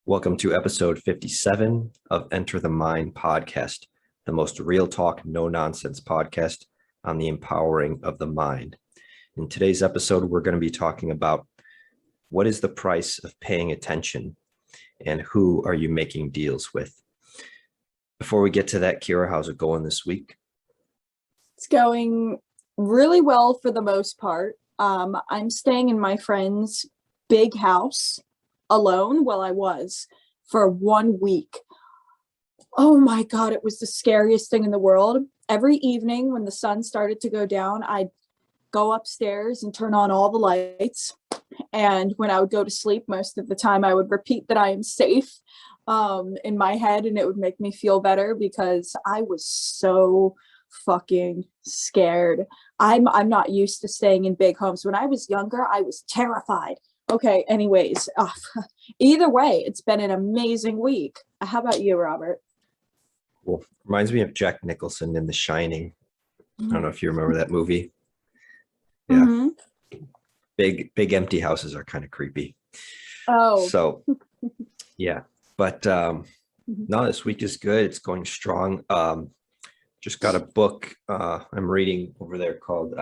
Welcome to episode 57 of Enter the Mind podcast, the most real talk, no nonsense podcast on the empowering of the mind. In today's episode, we're going to be talking about what is the price of paying attention and who are you making deals with. Before we get to that, Kyra, how's it going this week? It's going really well for the most part. I'm staying in my friend's big house alone. Well, I was for 1 week. Oh my God, it was the scariest thing in the world. Every evening when the sun started to go down, I'd go upstairs and turn on all the lights. And when I would go to sleep, most of the time I would repeat that I am safe in my head, and it would make me feel better because I was so fucking scared. I'm not used to staying in big homes. When I was younger, I was terrified. Okay, anyways, either way, it's been an amazing week. How about you, Robert? Well, reminds me of Jack Nicholson in The Shining. I don't know if you remember that movie. Yeah. Mm-hmm. Big empty houses are kind of creepy. Oh. So, yeah. But no, this week is good. It's going strong. Just got a book I'm reading over there called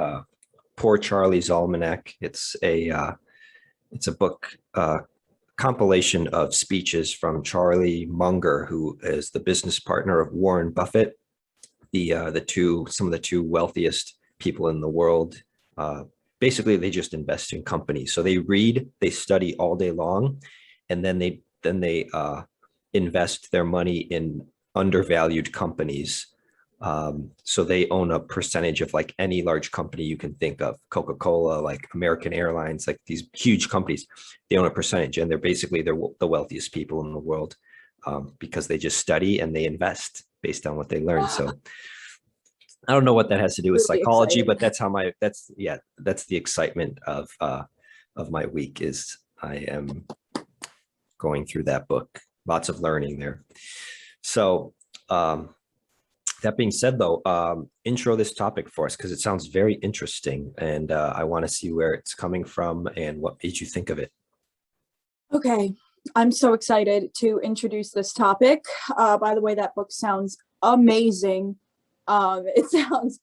Poor Charlie's Almanac. It's a book compilation of speeches from Charlie Munger, who is the business partner of Warren Buffett, some of the two wealthiest people in the world. Basically, they just invest in companies. So they read, they study all day long, and then they invest their money in undervalued companies. So they own a percentage of like any large company you can think of, Coca-Cola, like American Airlines, like these huge companies. They own a percentage, and they're the wealthiest people in the world because they just study and they invest based on what they learn. So I don't know what that has to do with psychology, but that's the excitement of my week is I am going through that book. Lots of learning there. So that being said, though, intro this topic for us because it sounds very interesting, and I want to see where it's coming from and what made you think of it. Okay, I'm so excited to introduce this topic. By the way, that book sounds amazing. It sounds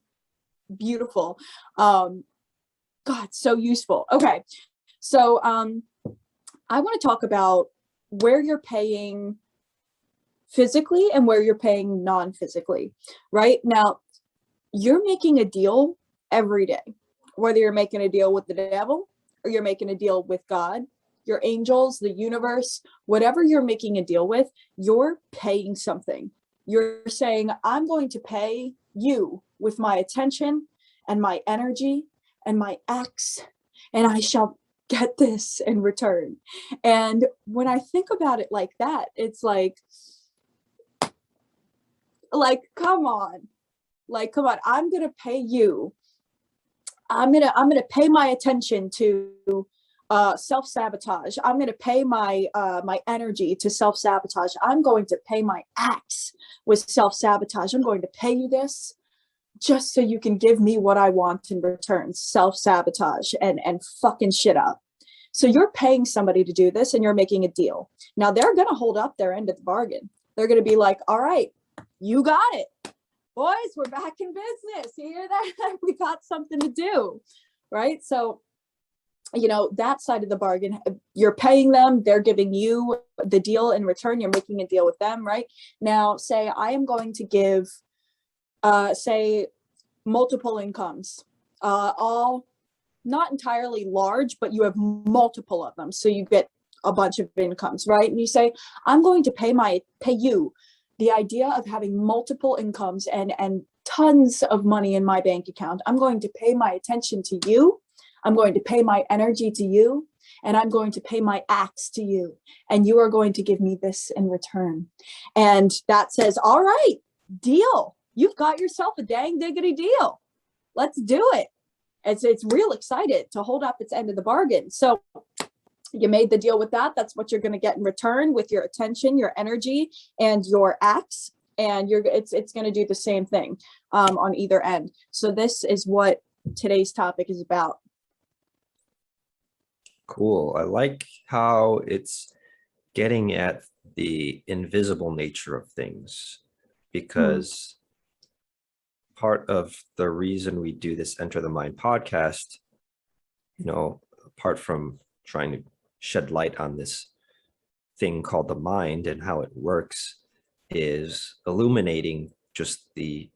beautiful. God, so useful. Okay, so I want to talk about where you're paying physically and where you're paying non-physically. Right now, you're making a deal every day, whether you're making a deal with the devil or you're making a deal with God, your angels, the universe, whatever you're making a deal with, you're paying something. You're saying, I'm going to pay you with my attention and my energy and my acts, and I shall get this in return. And when I think about it like that, it's like, come on, I'm going to pay you. I'm going to pay my attention to self-sabotage. I'm going to pay my energy to self-sabotage. I'm going to pay my acts with self-sabotage. I'm going to pay you this just so you can give me what I want in return, self-sabotage and fucking shit up. So you're paying somebody to do this and you're making a deal. Now they're going to hold up their end of the bargain. They're going to be like, all right, you got it. Boys, we're back in business. You hear that? We got something to do, right? So, that side of the bargain, you're paying them, they're giving you the deal in return, you're making a deal with them, right? Now, say I am going to give, say, multiple incomes, all not entirely large, but you have multiple of them. So you get a bunch of incomes, right? And you say, I'm going to pay you. The idea of having multiple incomes and tons of money in my bank account. I'm going to pay my attention to you. I'm going to pay my energy to you. And I'm going to pay my acts to you. And you are going to give me this in return. And that says, all right, deal. You've got yourself a dang diggity deal. Let's do it. It's real excited to hold up its end of the bargain. So you made the deal with that. That's what you're going to get in return with your attention, your energy, and your acts. And it's going to do the same thing on either end. So this is what today's topic is about. Cool. I like how it's getting at the invisible nature of things, because part of the reason we do this Enter the Mind podcast, apart from trying to shed light on this thing called the mind and how it works, is illuminating just the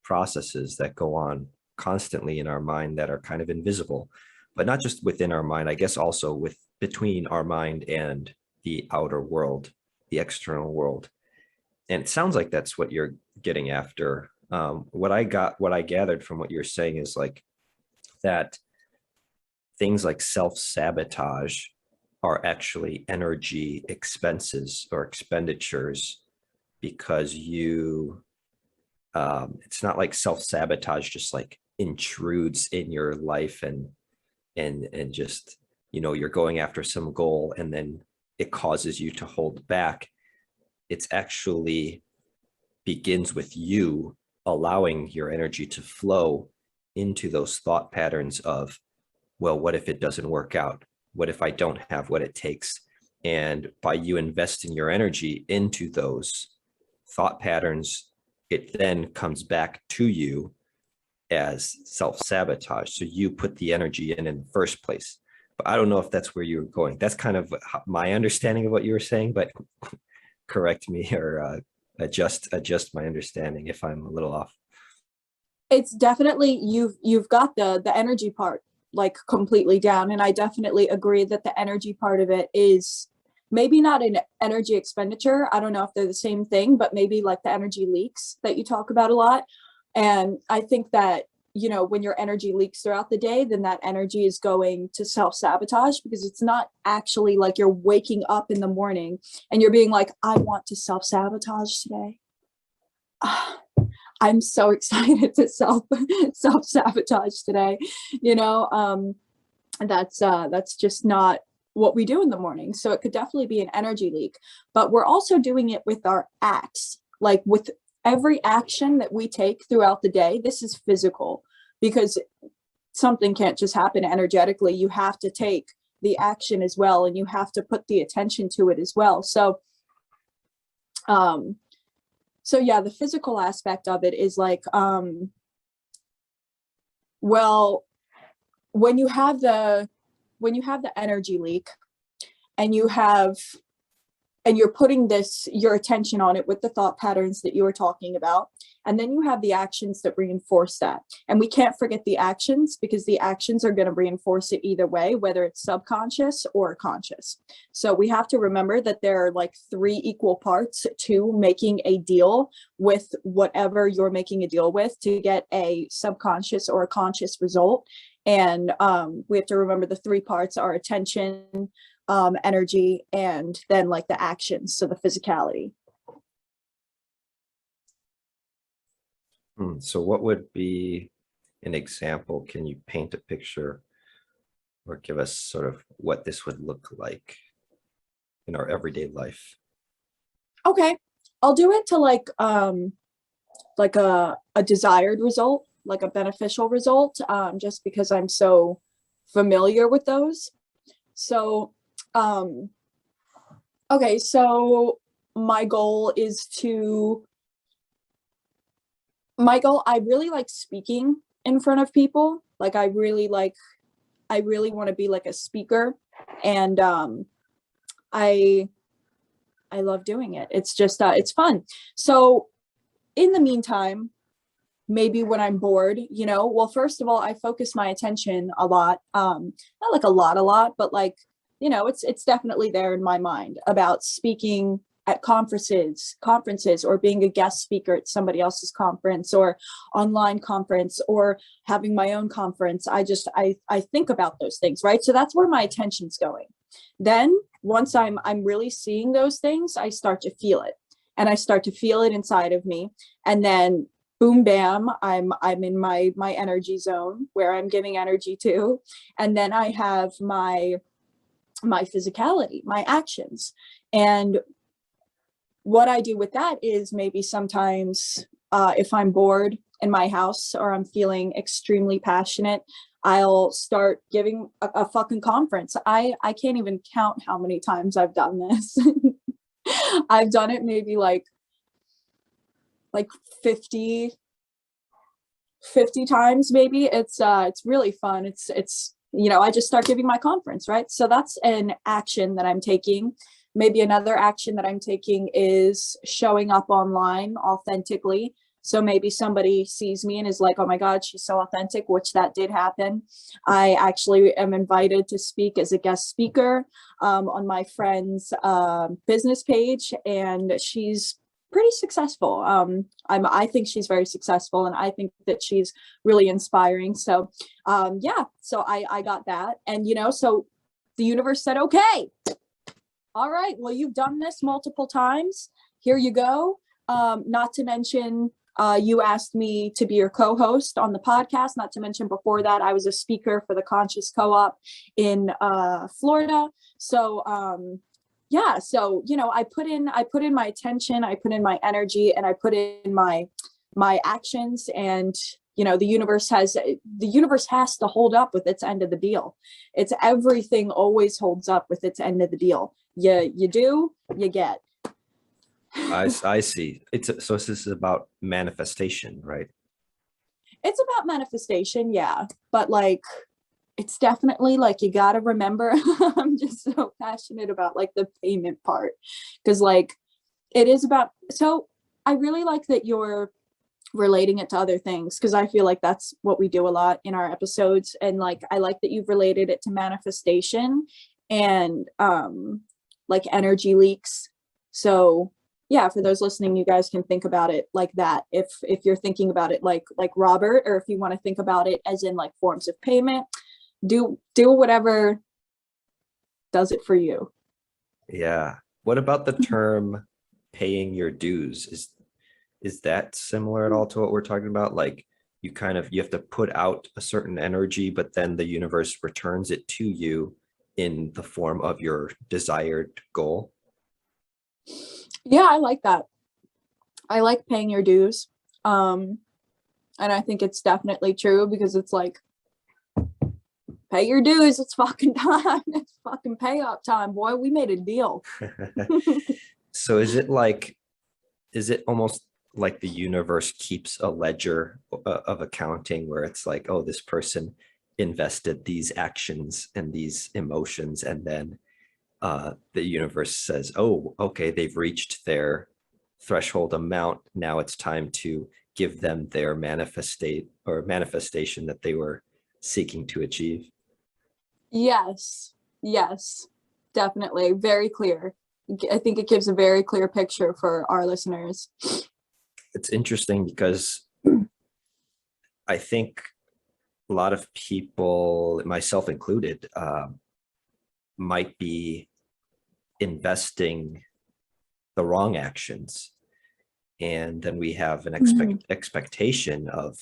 processes that go on constantly in our mind that are kind of invisible, but not just within our mind, I guess also between our mind and the outer world, the external world. And it sounds like that's what you're getting after. What I gathered from what you're saying is like that things like self-sabotage are actually energy expenses or expenditures, because it's not like self-sabotage just like intrudes in your life and just, you're going after some goal and then it causes you to hold back. It's actually begins with you allowing your energy to flow into those thought patterns of, well, what if it doesn't work out? What if I don't have what it takes? And by you investing your energy into those thought patterns, it then comes back to you as self-sabotage. So you put the energy in the first place. But I don't know if that's where you're going. That's kind of my understanding of what you were saying, but correct me or adjust my understanding if I'm a little off. It's definitely, you've got the energy part like completely down. And I definitely agree that the energy part of it is maybe not an energy expenditure. I don't know if they're the same thing, but maybe like the energy leaks that you talk about a lot. And I think that, when your energy leaks throughout the day, then that energy is going to self-sabotage, because it's not actually like you're waking up in the morning and you're being like, I want to self-sabotage today. I'm so excited to self-sabotage today. That's just not what we do in the morning. So it could definitely be an energy leak, but we're also doing it with our acts, like with every action that we take throughout the day. This is physical, because something can't just happen energetically. You have to take the action as well, and you have to put the attention to it as well. So yeah, the physical aspect of it is like, well, when you have the energy leak and you're putting your attention on it with the thought patterns that you were talking about, and then you have the actions that reinforce that. And we can't forget the actions, because the actions are going to reinforce it either way, whether it's subconscious or conscious. So we have to remember that there are like 3 equal parts to making a deal with whatever you're making a deal with to get a subconscious or a conscious result. And we have to remember the 3 parts are attention, energy, and then like the actions, so the physicality. So what would be an example? Can you paint a picture or give us sort of what this would look like in our everyday life? Okay, I'll do it to like a desired result, like a beneficial result, just because I'm so familiar with those. So okay, so I really like speaking in front of people. Like I really want to be like a speaker, and I love doing it. It's just it's fun. So in the meantime, maybe when I'm bored, well, first of all, I focus my attention a lot, not like a lot, but like, it's definitely there in my mind about speaking at conferences, or being a guest speaker at somebody else's conference or online conference, or having my own conference. I think about those things, right? So that's where my attention's going. Then once I'm really seeing those things, I start to feel it, and I start to feel it inside of me. And then boom, bam, I'm in my energy zone where I'm giving energy to. And then I have my physicality, my actions. And what I do with that is maybe sometimes if I'm bored in my house or I'm feeling extremely passionate, I'll start giving a fucking conference. I can't even count how many times I've done this. I've done it maybe like 50 times maybe. It's really fun. It's I just start giving my conference, right? So that's an action that I'm taking. Maybe another action that I'm taking is showing up online authentically. So maybe somebody sees me and is like, oh my God, she's so authentic, which that did happen. I actually am invited to speak as a guest speaker on my friend's business page, and she's pretty successful. I think she's very successful, and I think that she's really inspiring. So yeah, so I got that. And, so the universe said, okay, all right, well, you've done this multiple times. Here you go. Not to mention, you asked me to be your co-host on the podcast. Not to mention, before that, I was a speaker for the Conscious Co-op in Florida. So yeah, so I put in my attention, I put in my energy, and I put in my actions, and the universe has to hold up with its end of the deal. It's everything always holds up with its end of the deal. You do, you get. I see. So this is about manifestation, right? It's about manifestation, yeah. But like, it's definitely like, you got to remember, I'm just so passionate about like the payment part, because like it is about, so I really like that you're relating it to other things, because I feel like that's what we do a lot in our episodes. And like, I like that you've related it to manifestation and like energy leaks. So yeah, for those listening, you guys can think about it like that. If you're thinking about it like Robert, or if you want to think about it as in like forms of payment, do whatever does it for you. Yeah. What about the term paying your dues? Is that similar at all to what we're talking about? Like you have to put out a certain energy, but then the universe returns it to you in the form of your desired goal. Yeah, I like that. I like paying your dues. And I think it's definitely true, because it's like, pay your dues. It's fucking time. It's fucking pay up time, boy. We made a deal. So is it almost like the universe keeps a ledger of accounting where it's like, oh, this person invested these actions and these emotions, and then the universe says, oh, okay, they've reached their threshold amount. Now it's time to give them their manifestation that they were seeking to achieve. Yes, definitely. Very clear. I think it gives a very clear picture for our listeners. It's interesting because I think a lot of people, myself included, might be investing the wrong actions. And then we have an expectation of,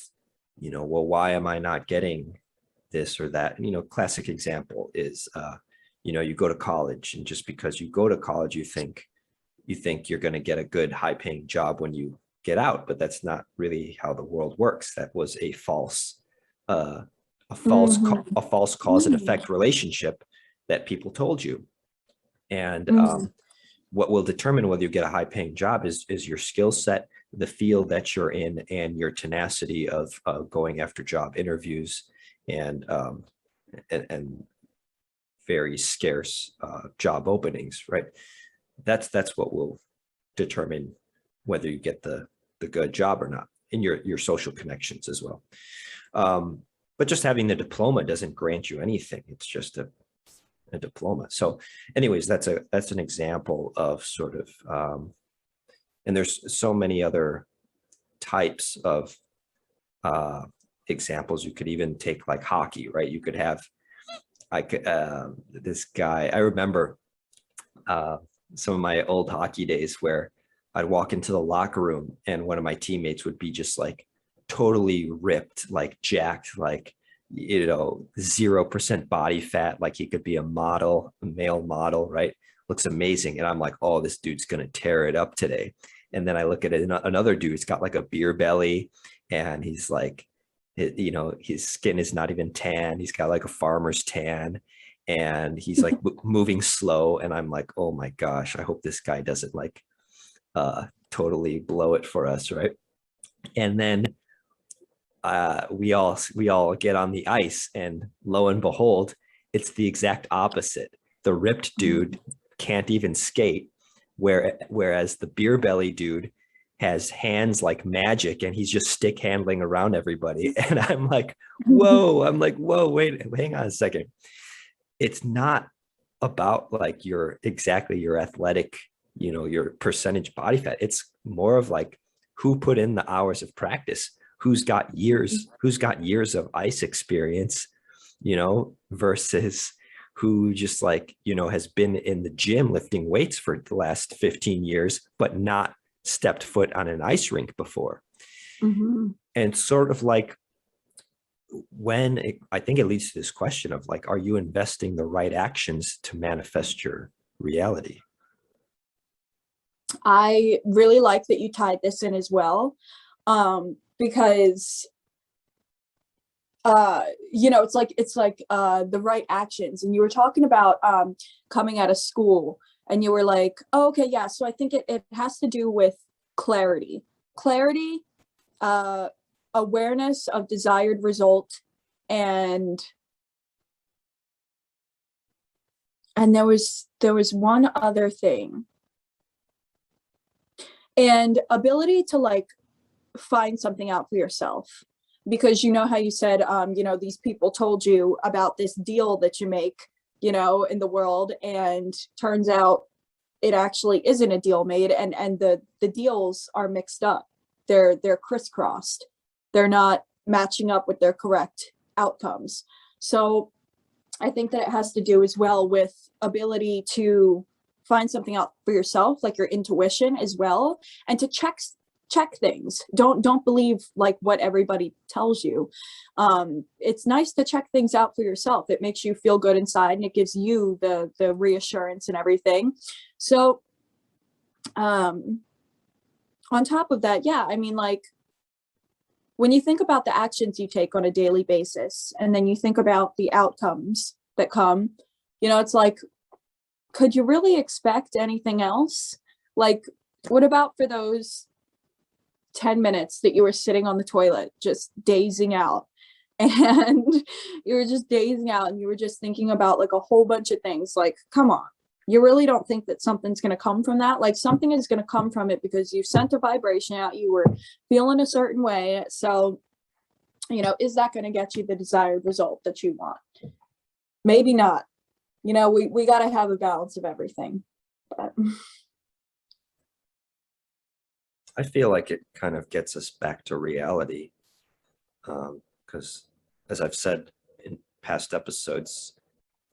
well, why am I not getting this or that? And, classic example is, you go to college, and just because you go to college, you think you're going to get a good high paying job when you get out, but that's not really how the world works. That was a false cause and effect relationship that people told you. And what will determine whether you get a high paying job is your skill set, the field that you're in, and your tenacity of going after job interviews and very scarce job openings, right? That's what will determine whether you get the good job or not, in your social connections as well. But just having the diploma doesn't grant you anything. It's just a diploma. So anyways, that's an example of sort of, and there's so many other types of examples. You could even take like hockey, right? You could have this guy, I remember some of my old hockey days where I'd walk into the locker room and one of my teammates would be just like totally ripped, like jacked, like, 0% body fat, like he could be a male model, right? Looks amazing. And I'm like, oh, this dude's going to tear it up today. And then I look at it, another dude's got like a beer belly, and he's like, his skin is not even tan. He's got like a farmer's tan, and he's like moving slow. And I'm like, oh my gosh, I hope this guy doesn't like totally blow it for us, right? And then we all get on the ice, and lo and behold, it's the exact opposite. The ripped dude can't even skate, whereas the beer belly dude has hands like magic, and he's just stick handling around everybody. And I'm like, whoa, wait, hang on a second. It's not about like your athletic, your percentage body fat. It's more of like who put in the hours of practice, who's got years of ice experience, versus who just like, has been in the gym lifting weights for the last 15 years, but not stepped foot on an ice rink before. And sort of like I think it leads to this question of like, are you investing the right actions to manifest your reality? I really like that you tied this in as well, because it's like the right actions. And you were talking about coming out of school, and you were like, oh, okay, yeah. So I think it has to do with clarity, awareness of desired result, and there was one other thing, and ability to like find something out for yourself, because how you said these people told you about this deal that you make in the world, and turns out it actually isn't a deal made, and the deals are mixed up, they're crisscrossed, they're not matching up with their correct outcomes. So I think that it has to do as well with ability to find something out for yourself, like your intuition as well, and to check things. Don't believe like what everybody tells you. It's nice to check things out for yourself. It makes you feel good inside, and it gives you the reassurance and everything. So on top of that, yeah, I mean, like, when you think about the actions you take on a daily basis, and then you think about the outcomes that come, it's like, could you really expect anything else? Like, what about for those 10 minutes that you were sitting on the toilet, just dazing out, and you were just dazing out, and you were just thinking about like a whole bunch of things? Like, come on, you really don't think that something's going to come from that? Like, something is going to come from it, because you sent a vibration out, you were feeling a certain way. So, is that going to get you the desired result that you want? Maybe not. We got to have a balance of everything. But I feel like it kind of gets us back to reality, because as I've said in past episodes,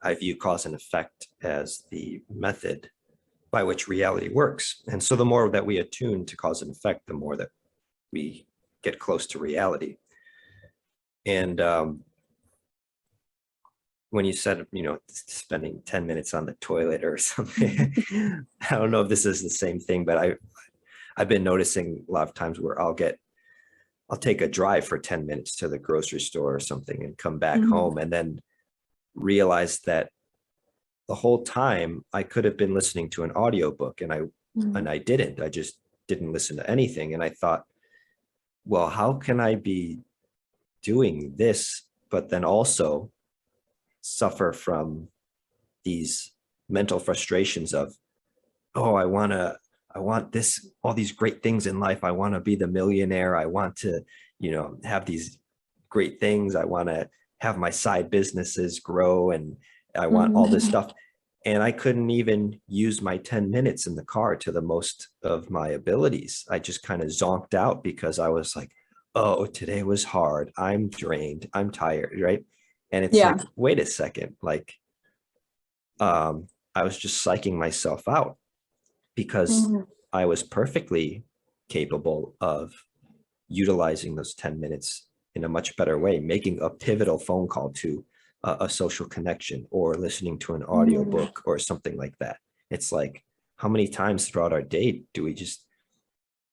I view cause and effect as the method by which reality works. And so the more that we attune to cause and effect, the more that we get close to reality. And when you said, spending 10 minutes on the toilet or something, I don't know if this is the same thing, but I've been noticing a lot of times where I'll take a drive for 10 minutes to the grocery store or something, and come back home, and then realize that the whole time I could have been listening to an audiobook, and I didn't. I just didn't listen to anything. And I thought, well, how can I be doing this, but then also suffer from these mental frustrations of, oh, I want this, all these great things in life. I want to be the millionaire. I want to, have these great things. I want to have my side businesses grow, and I want all this stuff. And I couldn't even use my 10 minutes in the car to the most of my abilities. I just kind of zonked out, because I was like, oh, today was hard. I'm drained. I'm tired. Right. And it's like, wait a second. Like, I was just psyching myself out, because I was perfectly capable of utilizing those 10 minutes in a much better way, making a pivotal phone call to a social connection, or listening to an audiobook or something like that. It's like, how many times throughout our day do we just,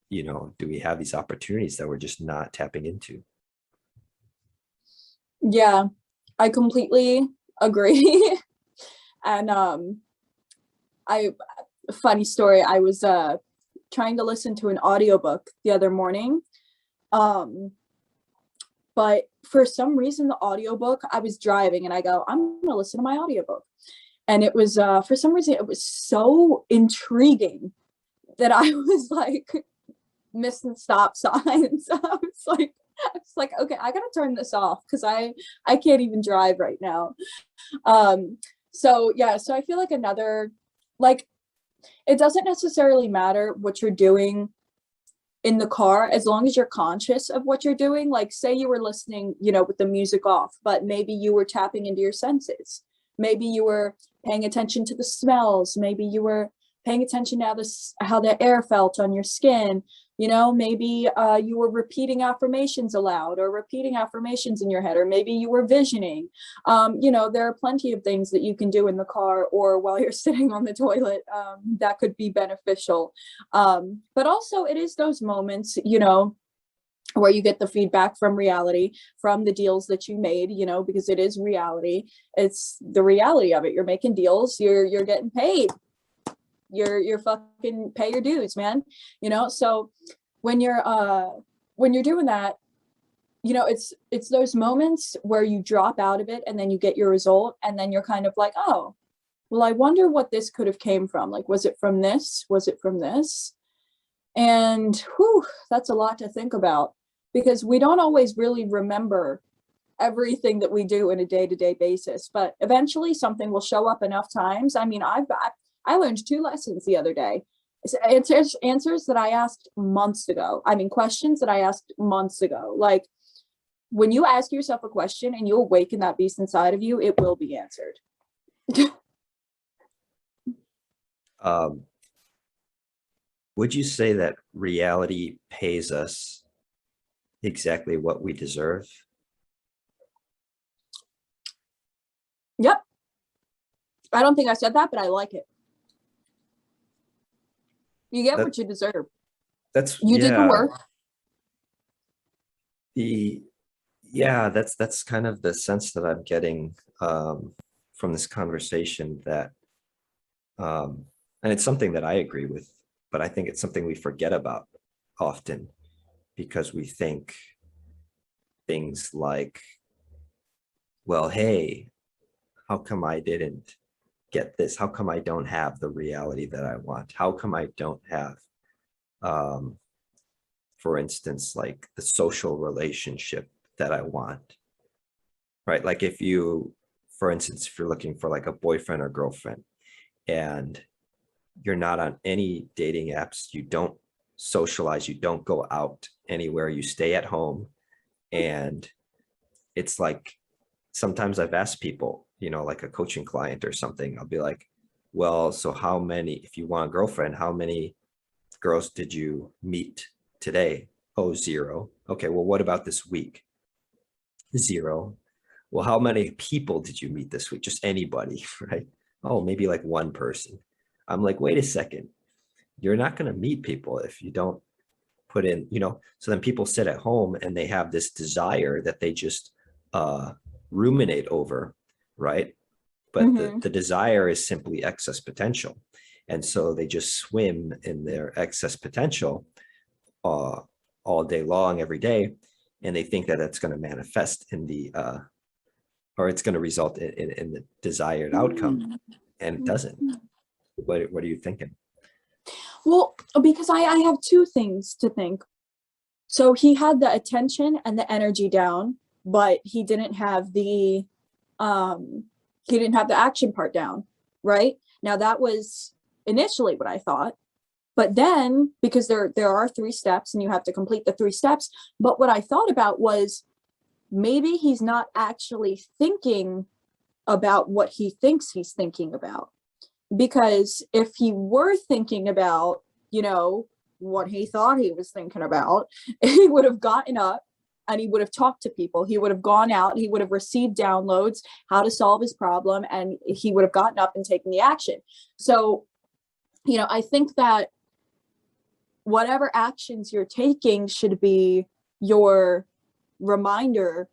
do we have these opportunities that we're just not tapping into? Yeah, I completely agree. And funny story, I was trying to listen to an audiobook the other morning. But for some reason, the audiobook, I was driving and I go, I'm going to listen to my audiobook. And it was, for some reason, it was so intriguing that I was like missing stop signs. I was like, okay, I gotta turn this off because I can't even drive right now. So yeah, so I feel like another, like, it doesn't necessarily matter what you're doing in the car as long as you're conscious of what you're doing. Like, say you were listening, you know, with the music off, but maybe you were tapping into your senses. Maybe you were paying attention to the smells. Maybe you were paying attention to how the air felt on your skin. You know, maybe you were repeating affirmations aloud or repeating affirmations in your head, or maybe you were visioning. You know, there are plenty of things that you can do in the car or while you're sitting on the toilet that could be beneficial. But also it is those moments, you know, where you get the feedback from reality, from the deals that you made, you know, because it is reality. It's the reality of it. You're making deals, you're getting paid. You're fucking pay your dues, man. You know, so when you're doing that, you know, it's those moments where you drop out of it and then you get your result and then you're kind of like, oh, well, I wonder what this could have came from. Like, was it from this? Was it from this? And whew, that's a lot to think about because we don't always really remember everything that we do in a day-to-day basis, but eventually something will show up enough times. I mean, I learned 2 lessons the other day. Answers that I asked months ago. I mean, questions that I asked months ago. Like, when you ask yourself a question and you awaken that beast inside of you, it will be answered. Would you say that reality pays us exactly what we deserve? Yep. I don't think I said that, but I like it. You get what you deserve. You did the work. That's kind of the sense that I'm getting from this conversation, that and it's something that I agree with, but I think it's something we forget about often because we think things like, well, hey, how come I didn't get this? How come I don't have the reality that I want? How come I don't have, for instance, like the social relationship that I want, right? Like if you, for instance, if you're looking for like a boyfriend or girlfriend and you're not on any dating apps, you don't socialize, you don't go out anywhere, you stay at home. And it's like, sometimes I've asked people, you know, like a coaching client or something, I'll be like, well, so how many, if you want a girlfriend, how many girls did you meet today? Oh, 0. Okay, well, what about this week? 0. Well, how many people did you meet this week? Just anybody, right? Oh, maybe like 1 person. I'm like, wait a second. You're not going to meet people if you don't put in, you know, so then people sit at home and they have this desire that they just ruminate over, right? But the desire is simply excess potential. And so they just swim in their excess potential all day long, every day. And they think that that's going to manifest in the, or it's going to result in the desired outcome. And it doesn't. What are you thinking? Well, because I have 2 things to think. So he had the attention and the energy down, but he didn't have the action part down, right? Now that was initially what I thought, but then because there are 3 steps and you have to complete the 3 steps, but what I thought about was maybe he's not actually thinking about what he thinks he's thinking about. Because if he were thinking about, you know, what he thought he was thinking about, he would have gotten up and he would have talked to people. He would have gone out, he would have received downloads, how to solve his problem, and he would have gotten up and taken the action. So, you know, I think that whatever actions you're taking should be your reminder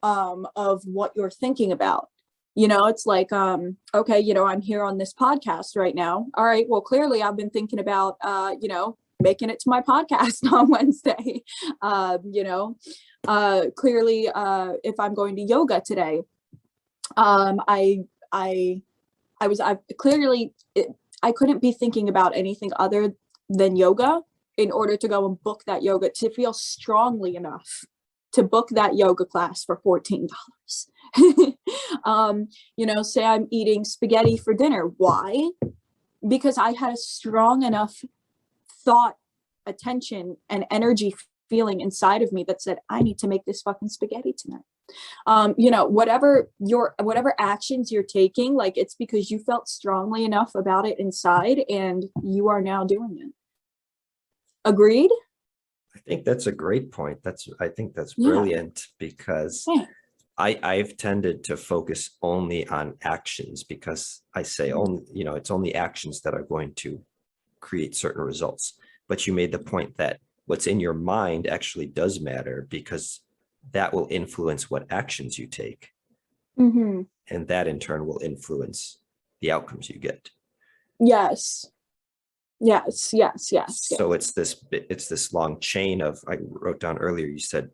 of what you're thinking about. It's like, okay, I'm here on this podcast right now. All right, well, clearly I've been thinking about, making it to my podcast on Wednesday. Clearly, if I'm going to yoga today, I clearly, I couldn't be thinking about anything other than yoga in order to go and book that yoga, to feel strongly enough to book that yoga class for $14. Say I'm eating spaghetti for dinner. Why? Because I had a strong enough thought, attention, and energy feeling inside of me that said, I need to make this fucking spaghetti tonight. Whatever actions you're taking, like, it's because you felt strongly enough about it inside and you are now doing it. Agreed? I think that's a great point. I think that's brilliant, because I've tended to focus only on actions, because I say only, it's only actions that are going to create certain results. But you made the point that what's in your mind actually does matter, because that will influence what actions you take. Mm-hmm. And that in turn will influence the outcomes you get. Yes. So it's this long chain of, I wrote down earlier, you said,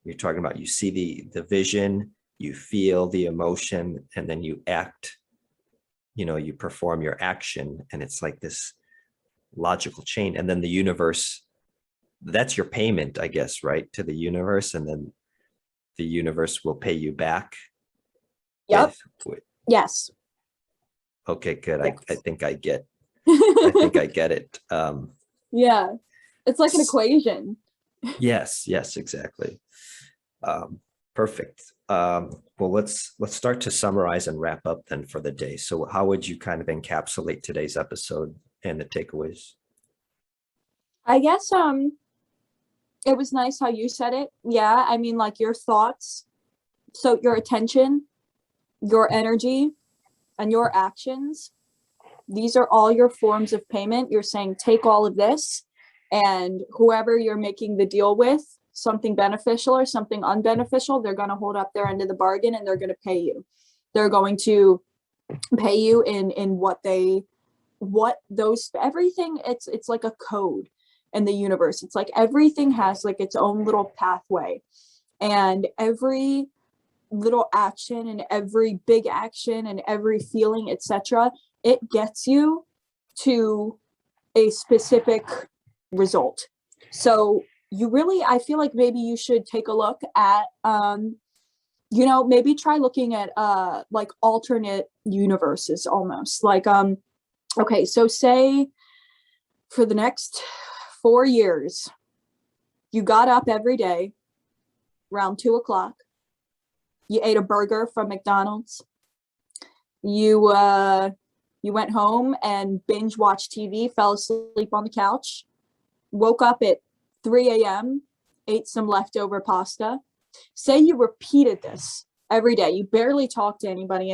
you're talking about, you see the vision, you feel the emotion, and then you act, you perform your action, and it's like this logical chain. And then the universe, that's your payment, I guess, right, to the universe, and then the universe will pay you back. Yep. Yes. Okay, good. Yes. I think I get it. Yeah, it's like an equation. Yes, exactly. Perfect. Well, let's start to summarize and wrap up then for the day. So how would you kind of encapsulate today's episode and the takeaways? I guess it was nice how you said it. Yeah, I mean, like, your thoughts, so your attention, your energy, and your actions, these are all your forms of payment. You're saying, take all of this, and whoever you're making the deal with, something beneficial or something unbeneficial, they're going to hold up their end of the bargain, and they're going to pay you. They're going to pay you in everything. It's like a code in the universe. It's like everything has like its own little pathway, and every little action and every big action and every feeling, etc., it gets you to a specific result. So I feel like maybe you should take a look at, maybe try looking at like alternate universes almost. Like, okay, so say for the next 4 years, you got up every day around 2:00. You ate a burger from McDonald's. You went home and binge watched TV, fell asleep on the couch, woke up at 3 a.m., ate some leftover pasta. Say you repeated this every day. You barely talked to anybody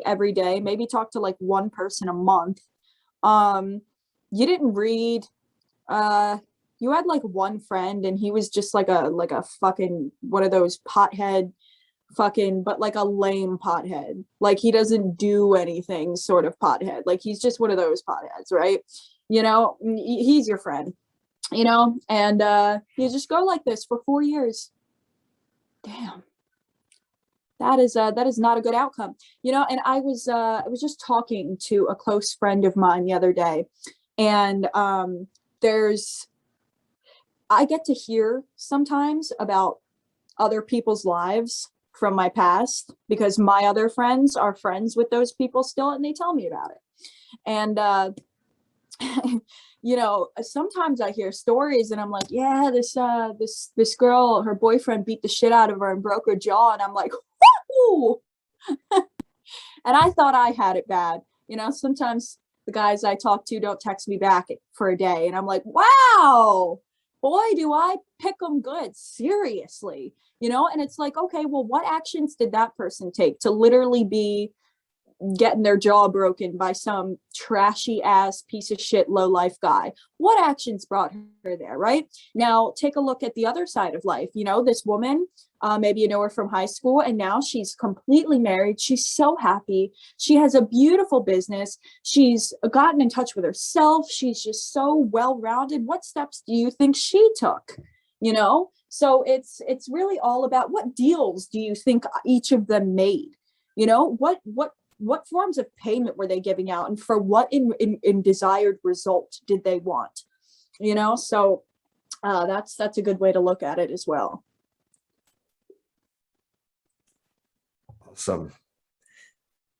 every day, maybe talk to like one person a month. You didn't read. You had like one friend, and he was just like a fucking one of those pothead but like a lame pothead. Like, he doesn't do anything sort of pothead. Like, he's just one of those potheads, right? He's your friend, and you just go like this for 4 years. Damn. That is not a good outcome, and I was just talking to a close friend of mine the other day, and I get to hear sometimes about other people's lives from my past, because my other friends are friends with those people still, and they tell me about it. And sometimes I hear stories and I'm like, yeah, this girl, her boyfriend beat the shit out of her and broke her jaw, and I'm like, whoo. And I thought I had it bad. Sometimes the guys I talk to don't text me back for a day, and I'm like, wow, boy, do I pick them good, seriously. And it's like, okay, well, what actions did that person take to literally be getting their jaw broken by some trashy ass piece of shit low life guy? What actions brought her there? Right now, take a look at the other side of life. This woman, Maybe you know her from high school, and now she's completely married. She's so happy. She has a beautiful business. She's gotten in touch with herself. She's just so well-rounded. What steps do you think she took? You know, so it's really all about what deals do you think each of them made? You know, what forms of payment were they giving out, and for what in desired result did they want? You know, so that's a good way to look at it as well. Awesome.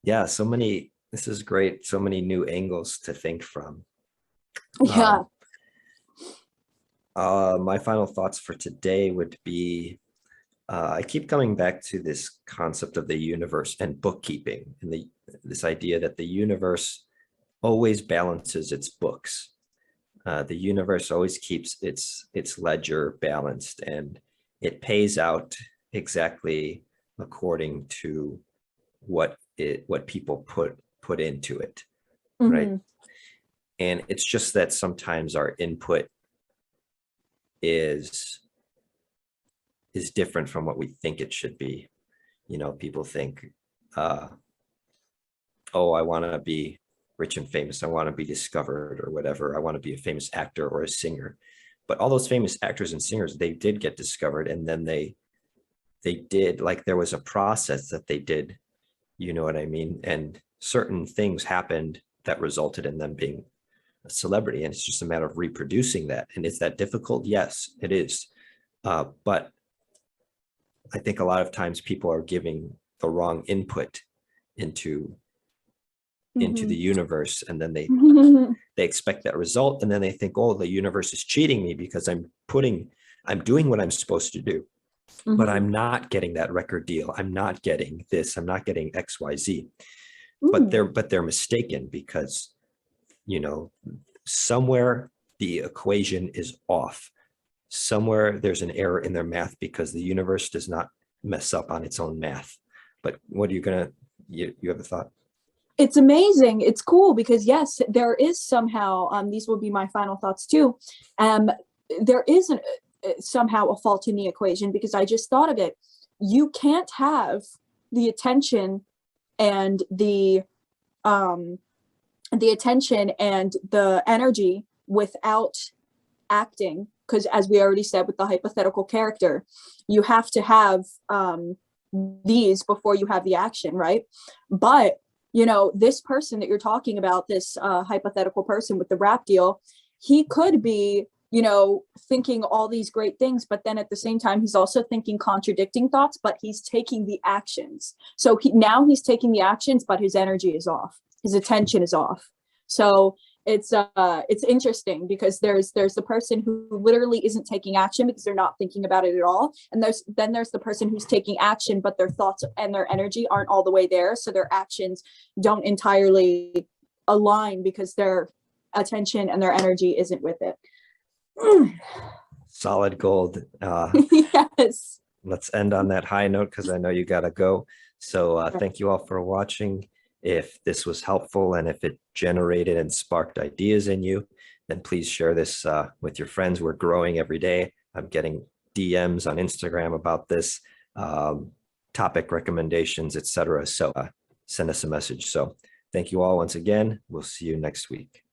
Yeah, this is great. So many new angles to think from. Yeah. My final thoughts for today would be, I keep coming back to this concept of the universe and bookkeeping, and this idea that the universe always balances its books. The universe always keeps its ledger balanced, and it pays out exactly according to what people put into it, right? And it's just that sometimes our input is different from what we think it should be. You know, people think, oh, I want to be rich and famous. I want to be discovered or whatever. I want to be a famous actor or a singer. But all those famous actors and singers, they did get discovered, and then they did, like, there was a process that they did, you know what I mean? And certain things happened that resulted in them being a celebrity, and it's just a matter of reproducing that. And is that difficult? Yes, it is. But I think a lot of times people are giving the wrong input into the universe, and then they expect that result, and then they think, oh, the universe is cheating me because I'm doing what I'm supposed to do, but I'm not getting that record deal. I'm not getting this. I'm not getting XYZ. But they're mistaken, because, you know, somewhere the equation is off. Somewhere there's an error in their math, because the universe does not mess up on its own math. But what are you have a thought? It's amazing. It's cool because, yes, there is somehow, these will be my final thoughts too. There is somehow a fault in the equation, because I just thought of it. You can't have the attention and the attention and the energy without acting, because, as we already said with the hypothetical character, you have to have these before you have the action, right? But, you know, this person that you're talking about, this hypothetical person with the rap deal, he could be, you know, thinking all these great things, but then at the same time, he's also thinking contradicting thoughts, but he's taking the actions. So now he's taking the actions, but his energy is off. His attention is off. So it's interesting, because there's the person who literally isn't taking action because they're not thinking about it at all, and there's the person who's taking action, but their thoughts and their energy aren't all the way there, so their actions don't entirely align because their attention and their energy isn't with it. Solid gold. Yes. Let's end on that high note, because I know you gotta go. So thank you all for watching. If this was helpful and if it generated and sparked ideas in you, then please share this with your friends. We're growing every day. I'm getting DMs on Instagram about this, topic recommendations, etc. So send us a message. So thank you all once again. We'll see you next week.